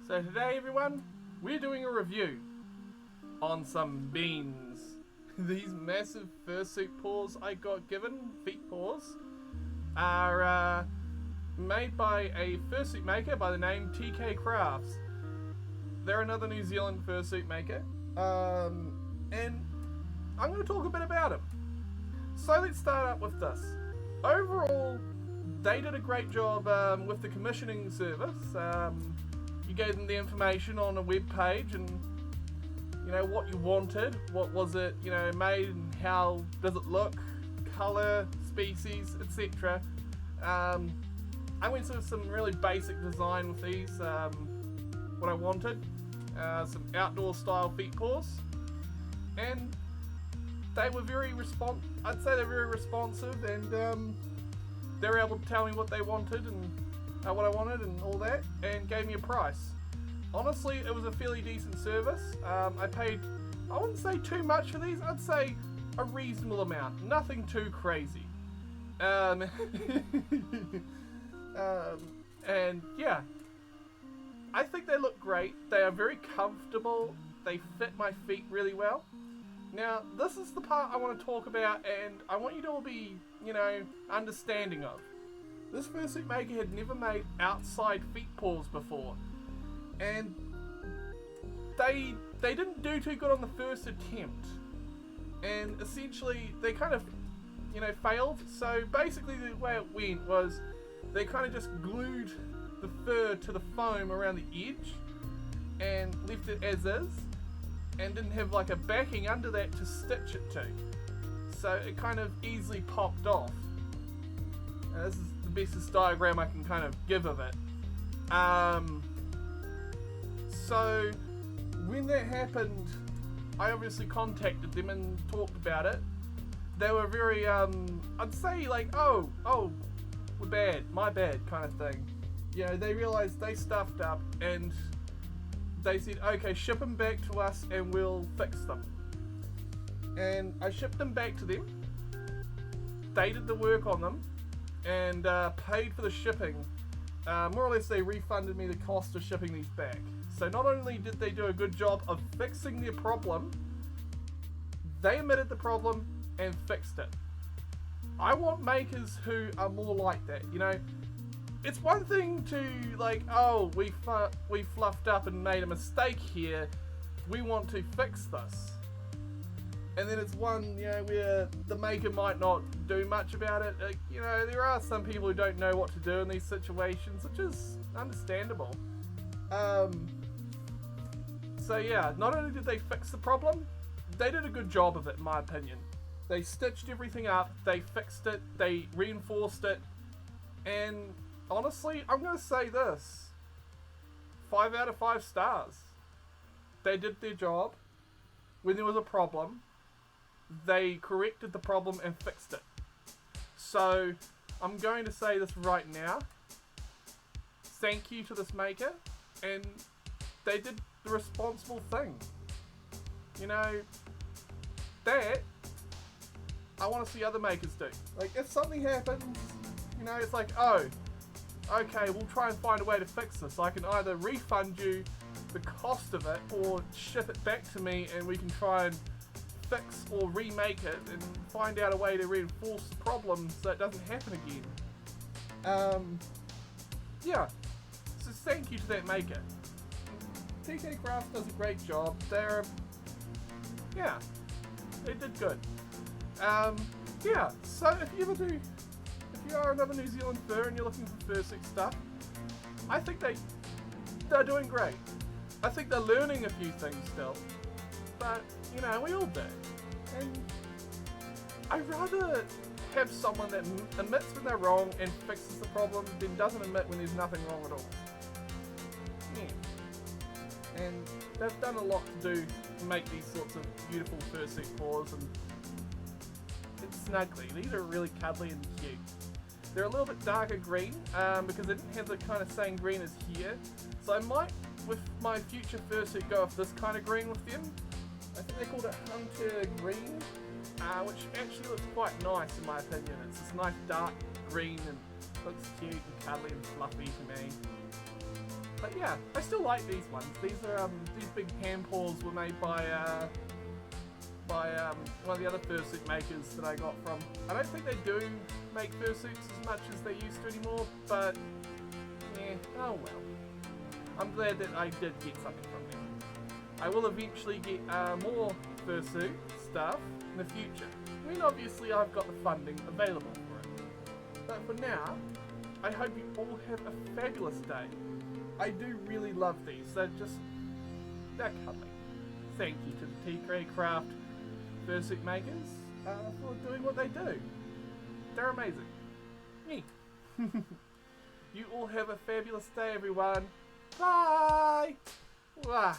So today everyone, we're doing a review on some beans. These massive fursuit paws I got given, feet paws, are made by a fursuit maker by the name TK Crafts. They're another New Zealand fursuit maker, and I'm going to talk a bit about them. So let's start up with this. Overall, they did a great job with the commissioning service. You gave them the information on a web page and you know what you wanted, what was it made, and how does it look, color, species, etc. I went through some really basic design with these. What I wanted, some outdoor style feet paws, and they were very I'd say they're very responsive, and they were able to tell me what they wanted and what I wanted and all that, and gave me a price. Honestly, it was a fairly decent service. I paid, I wouldn't say too much for these, I'd say a reasonable amount, nothing too crazy. And yeah, I think they look great. They are very comfortable. They fit my feet really well. Now, this is the part I want to talk about, and I want you to all be, understanding of. This fursuit maker had never made outside feet paws before, and they didn't do too good on the first attempt, and essentially they kind of, failed. So basically the way it went was they kind of just glued the fur to the foam around the edge and left it as is, and didn't have like a backing under that to stitch it to, so it kind of easily popped off. Now, this is the bestest diagram I can kind of give of it. So when that happened, I obviously contacted them and talked about it. They were very I'd say like, oh, we're bad, my bad kind of thing. They realized they stuffed up, and they said, okay, ship them back to us and we'll fix them. And I shipped them back to them. They did the work on them and paid for the shipping. More or less they refunded me the cost of shipping these back. So not only did they do a good job of fixing their problem, they admitted the problem and fixed it. I want makers who are more like that. It's one thing to like, oh, we fluffed up and made a mistake here, we want to fix this. And then it's one, where the maker might not do much about it. There are some people who don't know what to do in these situations, which is understandable. So yeah, not only did they fix the problem, they did a good job of it in my opinion. They stitched everything up, they fixed it, they reinforced it, and honestly, I'm going to say this, 5 out of 5 stars. They did their job. When there was a problem, they corrected the problem and fixed it. So, I'm going to say this right now. Thank you to this maker, and they did the responsible thing. That I want to see other makers do. Like, if something happens, it's like, oh, okay, we'll try and find a way to fix this. I can either refund you the cost of it or ship it back to me and we can try and fix or remake it and find out a way to reinforce the problem so it doesn't happen again. Yeah, so thank you to that maker. TK Crafts does a great job. They did good. Yeah, so if you are another New Zealand fur and you're looking for fursuit stuff, I think they're doing great. I think they're learning a few things still, but we all do. And I'd rather have someone that admits when they're wrong and fixes the problem than doesn't admit when there's nothing wrong at all. Yeah. And they've done a lot to do to make these sorts of beautiful fursuit paws, and it's snuggly. These are really cuddly and cute. They're a little bit darker green because they didn't have the kind of same green as here. So I might, with my future fursuit, go with this kind of green with them. I think they called it Hunter Green, which actually looks quite nice in my opinion. It's this nice dark green and looks cute and cuddly and fluffy to me. But yeah, I still like these ones. These are these big hand paws were made by one of the other fursuit makers that I got from. I don't think they do make fursuits as much as they used to anymore, but yeah, oh well. I'm glad that I did get something from them. I will eventually get more fursuit stuff in the future. I mean, obviously I've got the funding available for it. But for now, I hope you all have a fabulous day. I do really love these. They're cuddly. Thank you to the T-Grey Craft fursuit makers for doing what they do. They're amazing. Me. You all have a fabulous day, everyone. Bye! Wah.